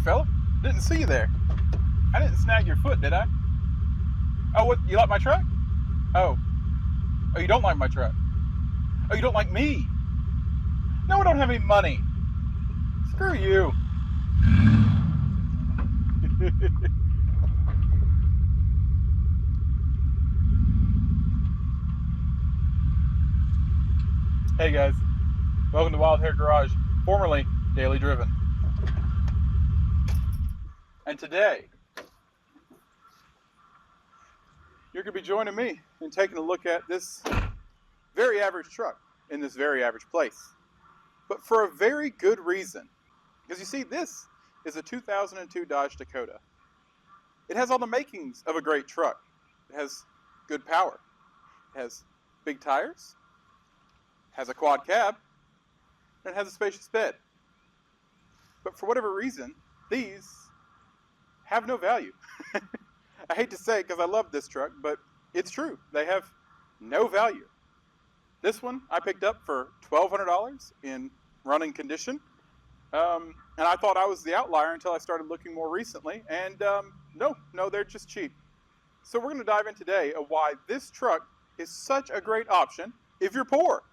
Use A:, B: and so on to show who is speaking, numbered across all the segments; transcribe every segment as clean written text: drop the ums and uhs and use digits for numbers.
A: fella. Didn't see you there. I didn't snag your foot, did I? Oh, what? You like my truck? Oh. Oh, you don't like my truck? Oh, you don't like me? No, we don't have any money. Screw you. Hey guys, welcome to Wild Hair Garage, formerly Daily Driven. And today, you're going to be joining me in taking a look at this very average truck in this very average place. But for a very good reason. Because you see, this is a 2002 Dodge Dakota. It has all the makings of a great truck. It has good power. It has big tires. Has a quad cab. And it has a spacious bed. But for whatever reason, these have no value. I hate to say it because I love this truck, but it's true. They have no value. This one I picked up for $1,200 in running condition. And I thought I was the outlier until I started looking more recently. And no, they're just cheap. So we're going to dive in today of why this truck is such a great option if you're poor.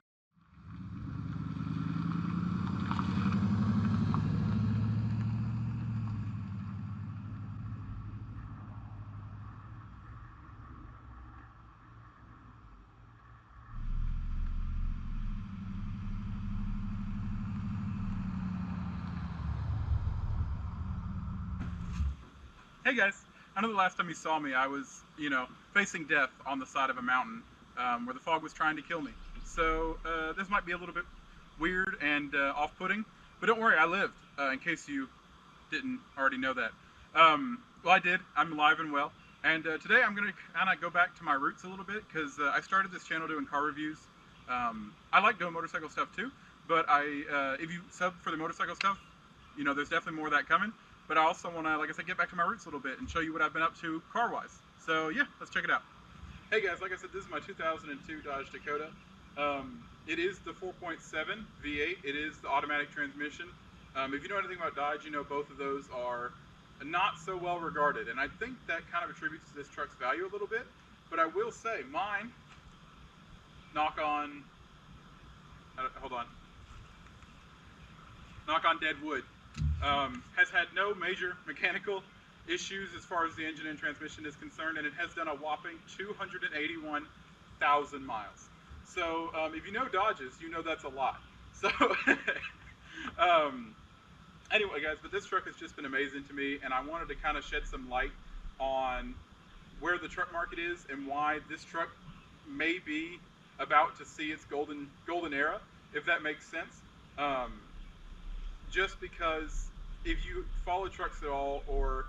A: Hey guys, I know the last time you saw me I was, facing death on the side of a mountain where the fog was trying to kill me. So this might be a little bit weird and off-putting, but don't worry, I lived, in case you didn't already know that. Well, I did. I'm alive and well. And today I'm going to kind of go back to my roots a little bit because I started this channel doing car reviews. I like doing motorcycle stuff too, but if you sub for the motorcycle stuff, there's definitely more of that coming. But I also want to, like I said, get back to my roots a little bit and show you what I've been up to car-wise. So yeah, let's check it out. Hey guys, like I said, this is my 2002 Dodge Dakota. It is the 4.7 V8. It is the automatic transmission. If you know anything about Dodge, you know both of those are not so well regarded. And I think that kind of attributes to this truck's value a little bit. But I will say, mine, knock on dead wood, has had no major mechanical issues as far as the engine and transmission is concerned, and it has done a whopping 281,000 miles. So if you know Dodges, you know that's a lot. So anyway guys, but this truck has just been amazing to me, and I wanted to kind of shed some light on where the truck market is and why this truck may be about to see its golden era, if that makes sense. Just because if you follow trucks at all, or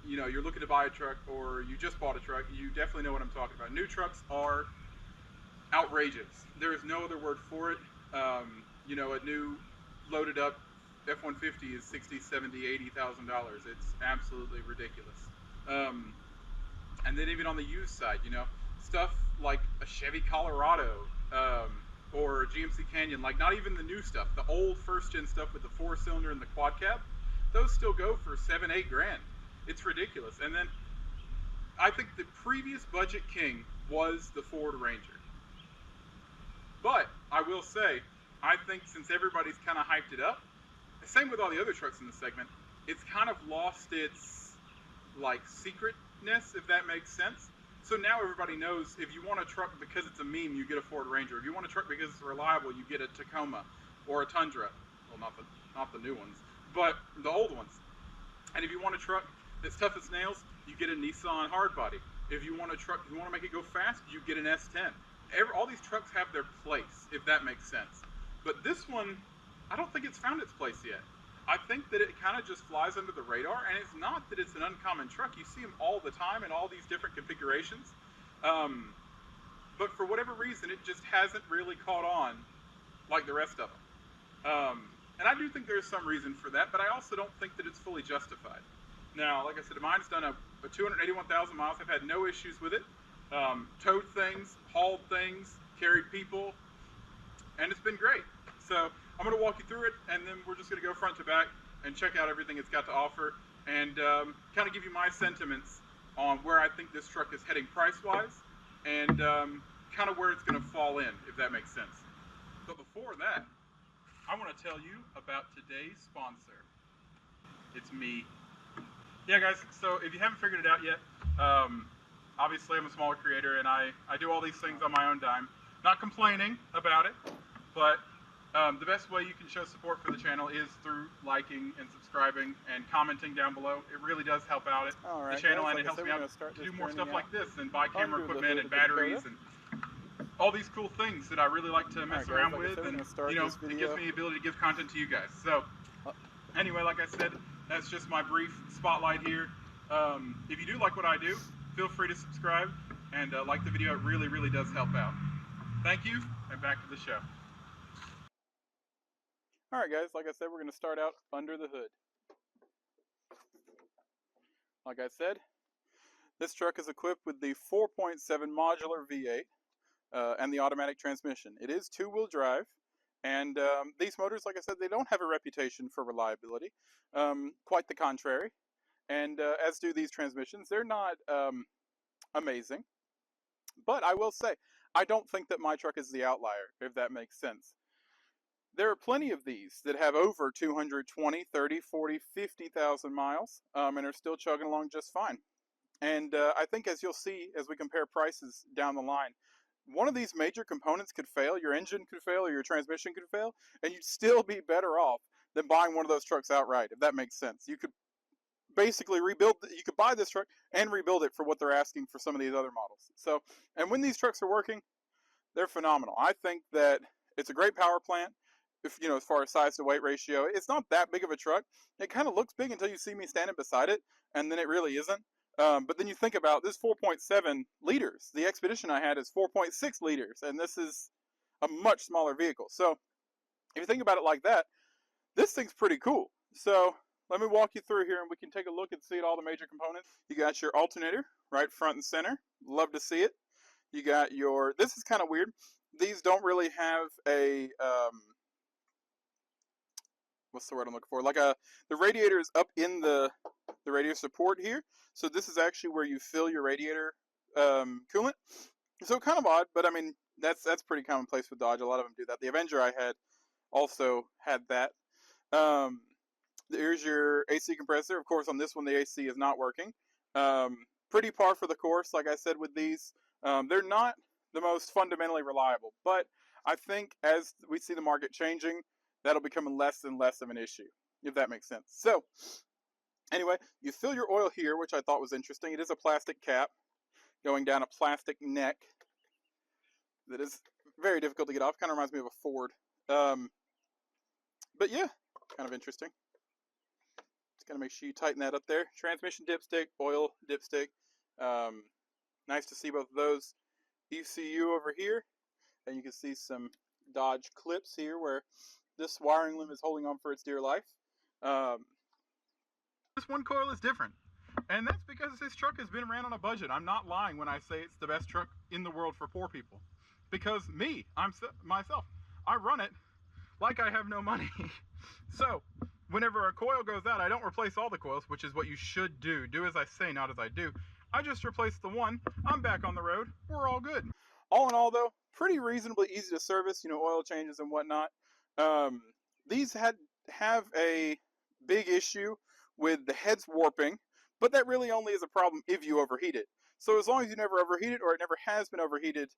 A: you're looking to buy a truck, or you just bought a truck, you definitely know what I'm talking about. New trucks are outrageous. There is no other word for it. A new loaded up F-150 is $60,000, $70,000, $80,000. It's absolutely ridiculous. And then even on the used side, stuff like a Chevy Colorado, or GMC Canyon, like not even the new stuff, the old first-gen stuff with the 4-cylinder and the quad cab, those still go for $7-8 grand. It's ridiculous. And then I think the previous budget king was the Ford Ranger. But I will say, I think since everybody's kind of hyped it up, same with all the other trucks in the segment, it's kind of lost its secretness, if that makes sense. So now everybody knows if you want a truck because it's a meme, you get a Ford Ranger. If you want a truck because it's reliable, you get a Tacoma or a Tundra. Well, not the new ones, but the old ones. And if you want a truck that's tough as nails, you get a Nissan hardbody. If you want a truck, if you want to make it go fast, you get an S10. All these trucks have their place, if that makes sense. But this one, I don't think it's found its place yet. I think that it kind of just flies under the radar, and it's not that it's an uncommon truck. You see them all the time in all these different configurations. But for whatever reason, it just hasn't really caught on like the rest of them. And I do think there's some reason for that, but I also don't think that it's fully justified. Now, like I said, mine's done a 281,000 miles. I've had no issues with it. Towed things, hauled things, carried people, and it's been great. So I'm going to walk you through it, and then we're just going to go front to back and check out everything it's got to offer, and kind of give you my sentiments on where I think this truck is heading price-wise, and kind of where it's going to fall in, if that makes sense. But before that, I want to tell you about today's sponsor. It's me. Yeah, guys, so if you haven't figured it out yet, obviously I'm a smaller creator, and I do all these things on my own dime. Not complaining about it, but the best way you can show support for the channel is through liking and subscribing and commenting down below. It really does help out the channel, and it helps me out to do more stuff like this and buy camera equipment and batteries and all these cool things that I really like to mess around with, and you know, it gives me the ability to give content to you guys. So anyway, like I said, that's just my brief spotlight here. If you do like what I do, feel free to subscribe and like the video. It really, really does help out. Thank you, and back to the show. All right, guys, like I said, we're going to start out under the hood. Like I said, this truck is equipped with the 4.7 modular V8 and the automatic transmission. It is two-wheel drive, and these motors, like I said, they don't have a reputation for reliability. Quite the contrary. And as do these transmissions. They're not amazing. But I will say, I don't think that my truck is the outlier, if that makes sense. There are plenty of these that have over 220, 30, 40, 50,000 miles and are still chugging along just fine. And I think, as you'll see as we compare prices down the line, one of these major components could fail. Your engine could fail or your transmission could fail, and you'd still be better off than buying one of those trucks outright, if that makes sense. You could basically rebuild, you could buy this truck and rebuild it for what they're asking for some of these other models. So, and when these trucks are working, they're phenomenal. I think that it's a great power plant. If you know, as far as size to weight ratio, it's not that big of a truck. It kind of looks big until you see me standing beside it, and then it really isn't. But then you think about this 4.7 liters. The Expedition I had is 4.6 liters, and this is a much smaller vehicle. So if you think about it like that, this thing's pretty cool. So let me walk you through here, and we can take a look and see all the major components. You got your alternator right front and center. Love to see it. You got your, this is kind of weird. These don't really have a, what's the word I'm looking for? Like the radiator is up in the radiator support here. So this is actually where you fill your radiator coolant. So kind of odd, but I mean, that's pretty commonplace with Dodge. A lot of them do that. The Avenger I had also had that. There's your AC compressor. Of course, on this one, the AC is not working. Pretty par for the course, like I said, with these. They're not the most fundamentally reliable, but I think as we see the market changing, that'll become less and less of an issue, if that makes sense. So, anyway, you fill your oil here, which I thought was interesting. It is a plastic cap going down a plastic neck that is very difficult to get off. Kind of reminds me of a Ford. But yeah, kind of interesting. Just gotta make sure you tighten that up there. Transmission dipstick, oil dipstick. Nice to see both of those. ECU over here, and you can see some Dodge clips here where this wiring loom is holding on for its dear life. This one coil is different, and that's because this truck has been ran on a budget. I'm not lying when I say it's the best truck in the world for poor people, because myself, I run it like I have no money. So whenever a coil goes out, I don't replace all the coils, which is what you should do. Do as I say, not as I do. I just replaced the one. I'm back on the road. We're all good. All in all, though, pretty reasonably easy to service, you know, oil changes and whatnot. These have a big issue with the heads warping, but that really only is a problem if you overheat it. So as long as you never overheat it, or it never has been overheated,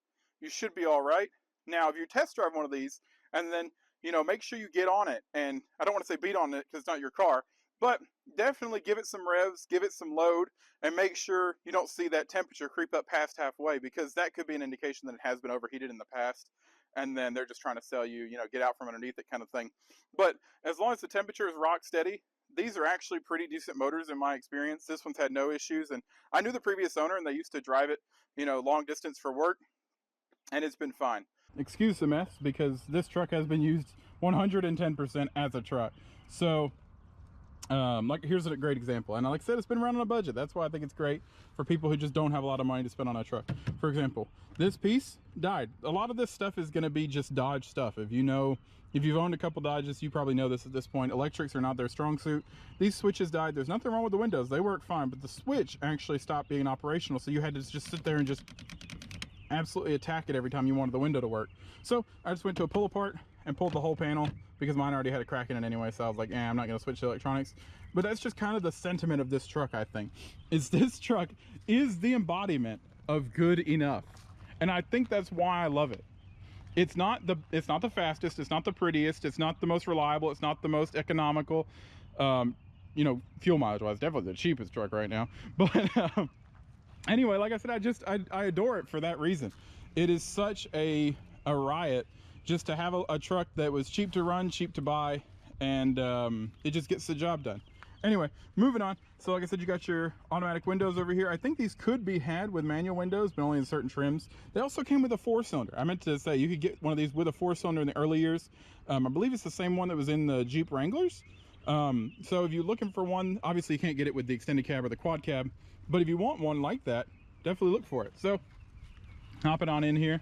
A: you should be all right. Now, if you test drive one of these, and then, you know, make sure you get on it, and I don't want to say beat on it because it's not your car, but definitely give it some revs, give it some load, and make sure you don't see that temperature creep up past halfway, because that could be an indication that it has been overheated in the past, and then they're just trying to sell you, you know, get out from underneath it kind of thing. But as long as the temperature is rock steady, these are actually pretty decent motors in my experience. This one's had no issues, and I knew the previous owner, and they used to drive it, you know, long distance for work, and it's been fine. Excuse the mess, because this truck has been used 110% as a truck. So Like here's a great example, and like I said, it's been run on a budget. That's why I think it's great for people who just don't have a lot of money to spend on a truck. For example, this piece died. A lot of this stuff is going to be just Dodge stuff. If you've owned a couple Dodges, you probably know this at this point. Electrics are not their strong suit. These switches died. There's nothing wrong with the windows, they work fine, but the switch actually stopped being operational, so you had to just sit there and just absolutely attack it every time you wanted the window to work. So I just went to a pull apart and pulled the whole panel, because mine already had a crack in it anyway, so I was like, I'm not going to switch to electronics. But that's just kind of the sentiment of this truck, I think, is this truck is the embodiment of good enough. And I think that's why I love it. It's not the fastest, it's not the prettiest, it's not the most reliable, it's not the most economical, you know, fuel mileage wise, definitely the cheapest truck right now. But anyway, like I said, I adore it for that reason. It is such a riot just to have a truck that was cheap to run, cheap to buy, and it just gets the job done. Anyway, moving on. So like I said, you got your automatic windows over here. I think these could be had with manual windows, but only in certain trims. They also came with a 4-cylinder. I meant to say you could get one of these with a 4-cylinder in the early years. I believe it's the same one that was in the Jeep Wranglers. So if you're looking for one, obviously you can't get it with the extended cab or the quad cab, but if you want one like that, definitely look for it. So hopping on in here.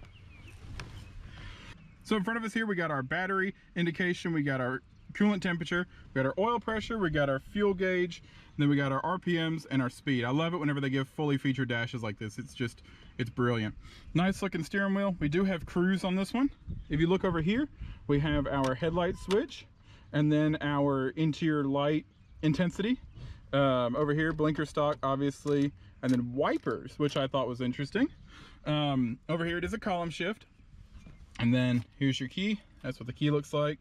A: So in front of us here, we got our battery indication, we got our coolant temperature, we got our oil pressure, we got our fuel gauge, and then we got our RPMs and our speed. I love it whenever they give fully featured dashes like this. It's brilliant. Nice looking steering wheel. We do have cruise on this one. If you look over here, we have our headlight switch, and then our interior light intensity. Over here, blinker stock, obviously, and then wipers, which I thought was interesting. Over here, it is a column shift. And then here's your key. That's what the key looks like.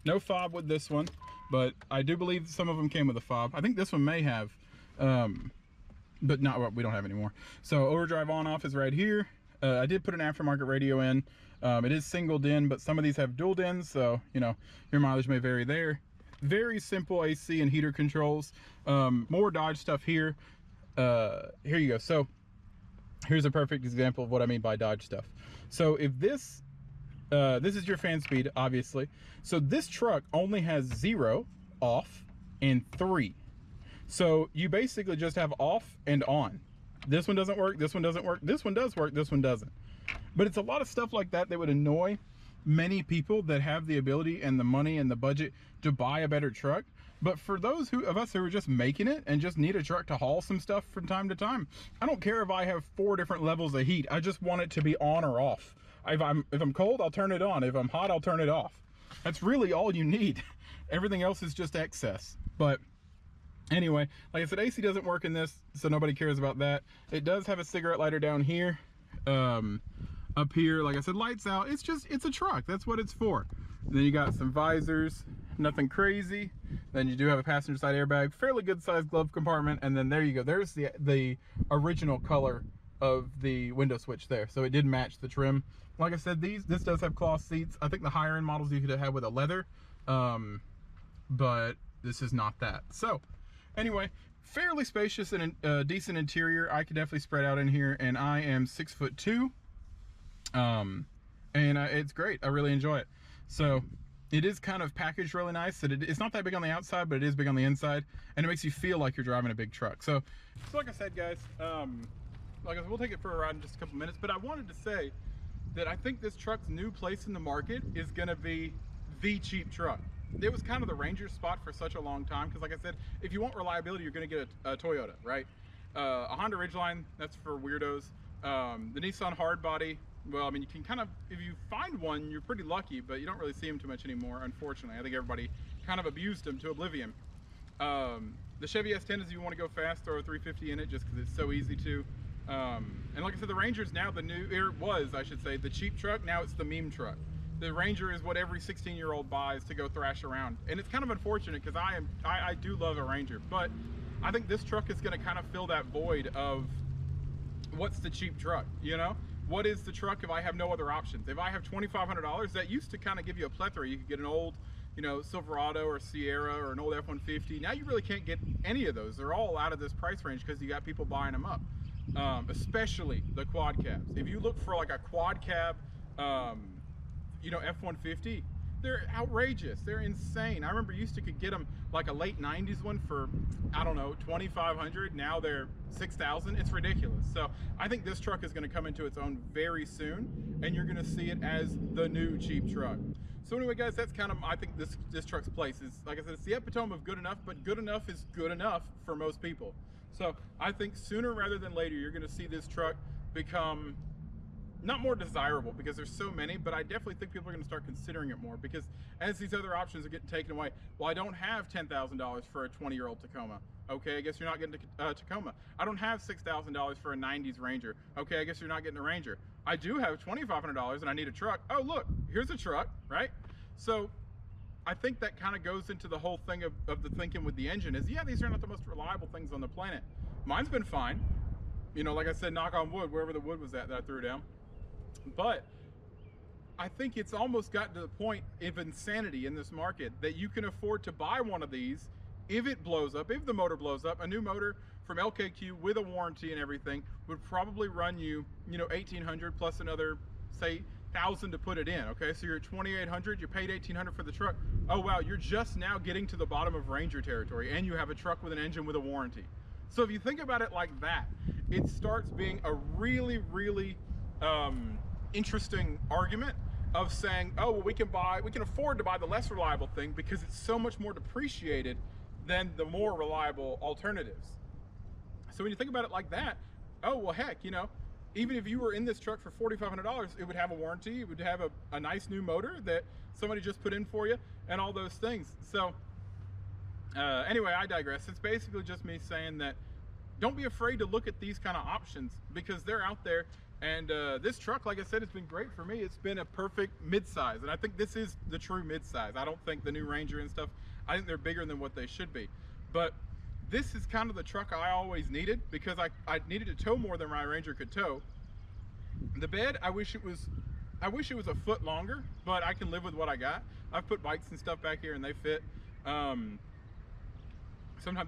A: No fob with this one, but I do believe some of them came with a fob. I think this one may have, but not what we don't have anymore. So overdrive on off is right here. I did put an aftermarket radio in. It is single DIN, but some of these have dual DINs, so you know your mileage may vary there. Very simple AC and heater controls. More Dodge stuff here. Here you go. So here's a perfect example of what I mean by Dodge stuff. So if this is your fan speed, obviously. So this truck only has 0, off, and 3. So you basically just have off and on. This one doesn't work, this one doesn't work, this one does work, this one doesn't. But it's a lot of stuff like that that would annoy many people that have the ability and the money and the budget to buy a better truck. But for those of us who are just making it and just need a truck to haul some stuff from time to time, I don't care if I have 4 different levels of heat. I just want it to be on or off. If I'm cold, I'll turn it on. If I'm hot, I'll turn it off. That's really all you need. Everything else is just excess. But anyway, like I said, AC doesn't work in this, so nobody cares about that. It does have a cigarette lighter down here. Up here, like I said, lights out. It's a truck. That's what it's for. And then you got some visors, nothing crazy. Then you do have a passenger side airbag, fairly good sized glove compartment, and then there you go. There's the original color of the window switch there, so it did match the trim. Like I said, this does have cloth seats. I think the higher end models you could have with a leather, but this is not that. So anyway, fairly spacious and decent interior. I could definitely spread out in here, and I am 6'2", and it's great. I really enjoy it. So it is kind of packaged really nice. It's not that big on the outside, but it is big on the inside, and it makes you feel like you're driving a big truck. So like I said, guys, like I said, we'll take it for a ride in just a couple minutes, but I wanted to say that I think this truck's new place in the market is gonna be the cheap truck. It was kind of the Ranger's spot for such a long time, because like I said, if you want reliability, you're gonna get a Toyota, right? A Honda Ridgeline, that's for weirdos. The Nissan Hardbody, well, I mean, you can kind of, if you find one, you're pretty lucky, but you don't really see them too much anymore, unfortunately. I think everybody kind of abused them to oblivion. The Chevy S10 is if you want to go fast, throw a 350 in it just because it's so easy to. And like I said, the Ranger's now the new, or it was, I should say, the cheap truck. Now it's the meme truck. The Ranger is what every 16-year-old buys to go thrash around. And it's kind of unfortunate because I do love a Ranger, but I think this truck is going to kind of fill that void of what's the cheap truck, you know? What is the truck if I have no other options? If I have $2,500, that used to kind of give you a plethora. You could get an old, you know, Silverado or Sierra or an old F-150. Now you really can't get any of those. They're all out of this price range because you got people buying them up, especially the quad cabs. If you look for like a quad cab, you know, F-150, They're outrageous. They're insane. I remember used to could get them like a late 90s one for, I don't know, 2,500. Now they're 6,000. It's ridiculous. So I think this truck is going to come into its own very soon, and you're going to see it as the new cheap truck. So anyway, guys, that's kind of, I think this truck's place is, like I said, it's the epitome of good enough, but good enough is good enough for most people. So I think sooner rather than later, you're going to see this truck become not more desirable because there's so many, but I definitely think people are going to start considering it more because as these other options are getting taken away, well, I don't have $10,000 for a 20-year-old Tacoma. Okay, I guess you're not getting a Tacoma. I don't have $6,000 for a 90s Ranger. Okay, I guess you're not getting a Ranger. I do have $2,500 and I need a truck. Oh, look, here's a truck, right? So I think that kind of goes into the whole thing of the thinking with the engine is, yeah, these are not the most reliable things on the planet. Mine's been fine. You know, like I said, knock on wood, wherever the wood was that I threw down. But I think it's almost gotten to the point of insanity in this market that you can afford to buy one of these if it blows up, if the motor blows up. A new motor from LKQ with a warranty and everything would probably run you, you know, $1,800 plus another, say, $1,000 to put it in. Okay, so you're at $2,800, you paid $1,800 for the truck. Oh wow, you're just now getting to the bottom of Ranger territory, and you have a truck with an engine with a warranty. So if you think about it like that, it starts being a really, really interesting argument of saying, oh, well, we can afford to buy the less reliable thing because it's so much more depreciated than the more reliable alternatives. So when you think about it like that, oh, well, heck, you know, even if you were in this truck for $4,500, it would have a warranty, it would have a nice new motor that somebody just put in for you and all those things. So anyway, I digress. It's basically just me saying that don't be afraid to look at these kind of options because they're out there. And this truck, like I said, it's been great for me. It's been a perfect midsize. And I think this is the true midsize. I don't think the new Ranger and stuff, I think they're bigger than what they should be. But this is kind of the truck I always needed because I needed to tow more than my Ranger could tow. The bed, I wish it was a foot longer, but I can live with what I got. I've put bikes and stuff back here and they fit. Sometimes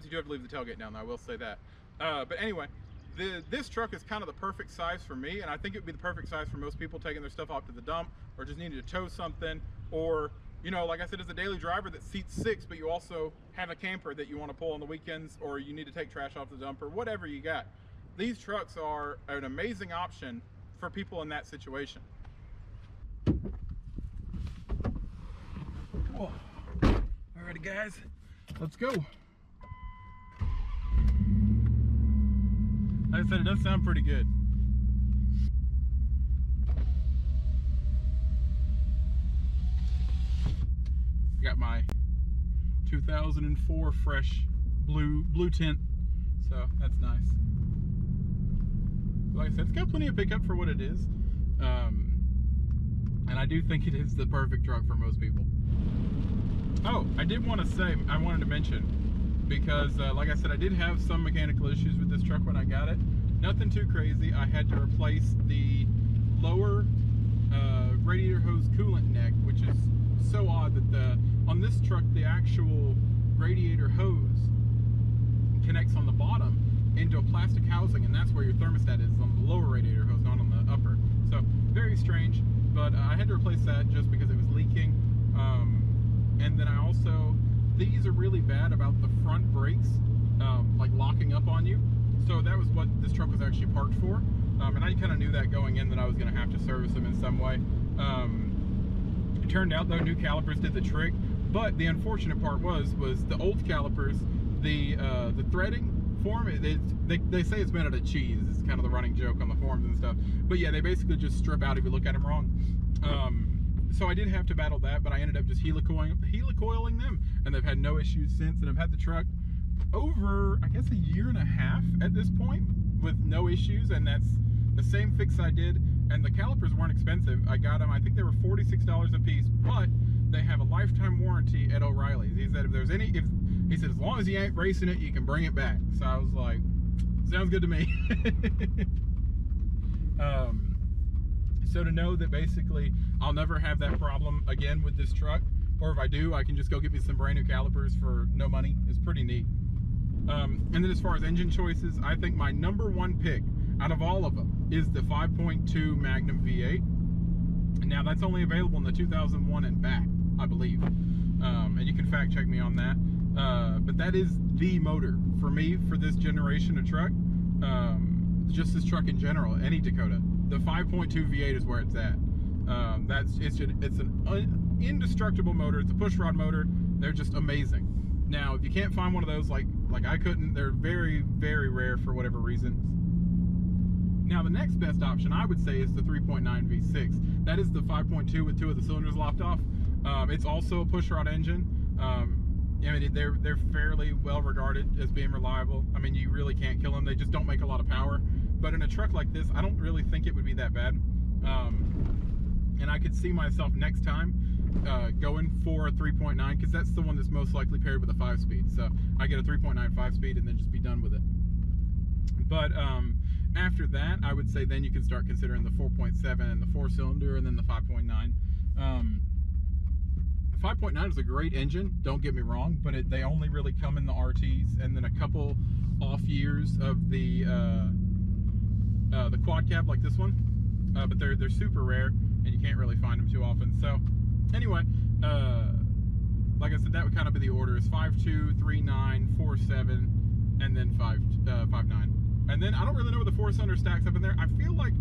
A: you do have to leave the tailgate down, though, I will say that. But anyway, this truck is kind of the perfect size for me, and I think it would be the perfect size for most people taking their stuff off to the dump or just needing to tow something, or, you know, like I said, as a daily driver that seats 6, but you also have a camper that you want to pull on the weekends, or you need to take trash off the dump, or whatever you got. These trucks are an amazing option for people in that situation. Whoa. Alrighty, guys, let's go. Like I said, it does sound pretty good. Got my 2004 fresh blue tint, so that's nice. Like I said, it's got plenty of pickup for what it is, and I do think it is the perfect truck for most people. Oh, I did want to say, I wanted to mention, because like I said, I did have some mechanical issues with this truck when I got it. Nothing too crazy. I had to replace the lower radiator hose coolant neck, which is so odd that on this truck the actual radiator hose connects on the bottom into a plastic housing, and that's where your thermostat is, on the lower radiator hose, not on the upper. So very strange, but I had to replace that just because it was leaking. And then I also, these are really bad about the front brakes, like locking up on you. So that was what this truck was actually parked for. And I kind of knew that going in, that I was going to have to service them in some way. It turned out though, new calipers did the trick. But the unfortunate part was the old calipers, the threading form, they say it's made out of cheese. It's kind of the running joke on the forums and stuff. But yeah, they basically just strip out if you look at them wrong. So I did have to battle that, but I ended up just helicoiling them, and they've had no issues since. And I've had the truck over, I guess, a year and a half at this point with no issues, and that's the same fix I did. And the calipers weren't expensive. I got them, I think they were $46 a piece, but they have a lifetime warranty at O'Reilly's. He said if there's any, he said as long as you ain't racing it, you can bring it back. So I was like, sounds good to me. So to know that basically I'll never have that problem again with this truck, or if I do, I can just go get me some brand new calipers for no money, is pretty neat. And then as far as engine choices, I think my #1 pick out of all of them is the 5.2 Magnum V8. Now that's only available in the 2001 and back.
B: I believe. And you can fact check me on that. But that is the motor for me for this generation of truck. Just this truck in general, any Dakota. The 5.2 V8 is where it's at. It's an indestructible motor. It's a push rod motor. They're just amazing. Now, if you can't find one of those, like I couldn't, they're very, very rare for whatever reasons. Now, the next best option I would say is the 3.9 V6. That is the 5.2 with 2 of the cylinders lopped off. It's also a push rod engine. I mean, they're fairly well regarded as being reliable. I mean, you really can't kill them. They just don't make a lot of power. But in a truck like this, I don't really think it would be that bad. And I could see myself next time going for a 3.9, because that's the one that's most likely paired with a 5-speed. So I get a 3.9 5-speed and then just be done with it. But after that, I would say then you can start considering the 4.7 and the 4-cylinder, and then the 5.9. 5.9 is a great engine, don't get me wrong, but they only really come in the RTs, and then a couple off years of the quad cab like this one. But they're super rare, and you can't really find them too often. So anyway, like I said, that would kind of be the order: is 5.2, 3.9, 4.7, and then 5.9. And then I don't really know where the 4-cylinder stacks up in there. I feel like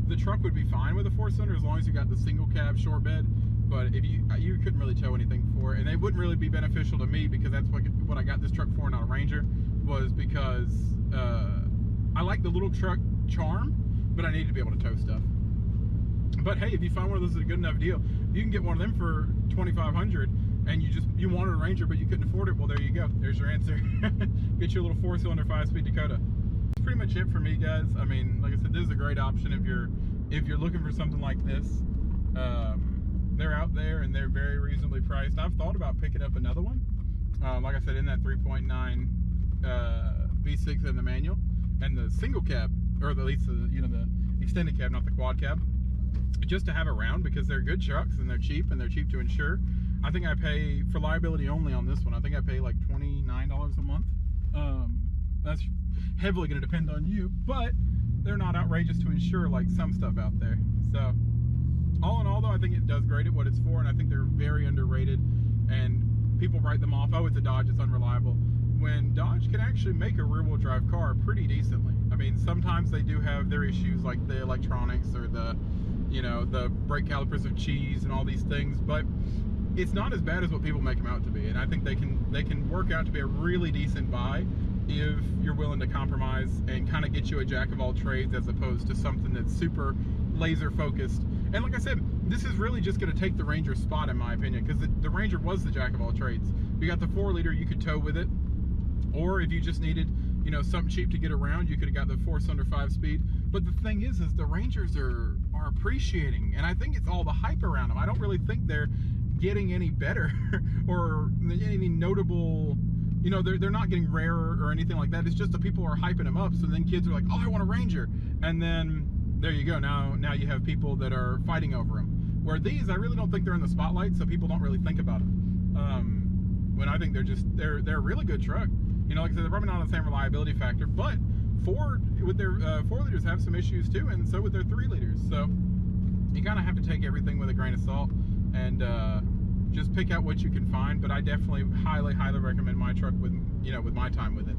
B: the truck would be fine with a 4-cylinder as long as you got the single cab short bed. But if you couldn't really tow anything for it, and they wouldn't really be beneficial to me, because that's what I got this truck for, not a Ranger, was because I like the little truck charm, but I need to be able to tow stuff. But hey, if you find one of those at a good enough deal, you can get one of them for $2,500, and you wanted a Ranger but you couldn't afford it. Well, there you go. There's your answer. Get your little 4-cylinder 5-speed Dakota. That's pretty much it for me, guys. I mean, like I said, this is a great option if you're looking for something like this. They're out there and they're very reasonably priced. I've thought about picking up another one. Like I said, in that 3.9 V6 in the manual, and the single cab, or at least the extended cab, not the quad cab, just to have around, because they're good trucks and they're cheap to insure. I think I pay for liability only on this one. I think I pay like $29 a month. That's heavily going to depend on you, but they're not outrageous to insure like some stuff out there. So all in all, though, I think it does great at what it's for, and I think they're very underrated, and people write them off. Oh, it's a Dodge, it's unreliable. When Dodge can actually make a rear-wheel drive car pretty decently. I mean, sometimes they do have their issues like the electronics or the brake calipers of cheese and all these things, but it's not as bad as what people make them out to be. And I think they can work out to be a really decent buy if you're willing to compromise and kind of get you a jack of all trades, as opposed to something that's super laser focused. And like I said, this is really just going to take the Ranger's spot, in my opinion, because the Ranger was the jack of all trades. You got the 4-liter you could tow with it, or if you just needed, something cheap to get around, you could have got the 4-cylinder 5-speed. But the thing is the Rangers are appreciating, and I think it's all the hype around them. I don't really think they're getting any better or any notable, they're not getting rarer or anything like that. It's just the people are hyping them up, so then kids are like, oh, I want a Ranger, and then there you go. Now you have people that are fighting over them. Where these, I really don't think they're in the spotlight, so people don't really think about them. When I think they're a really good truck. Like I said, they're probably not on the same reliability factor, but Ford with their 4-liters have some issues too, and so with their 3-liters. So you kind of have to take everything with a grain of salt and just pick out what you can find. But I definitely highly recommend my truck with my time with it.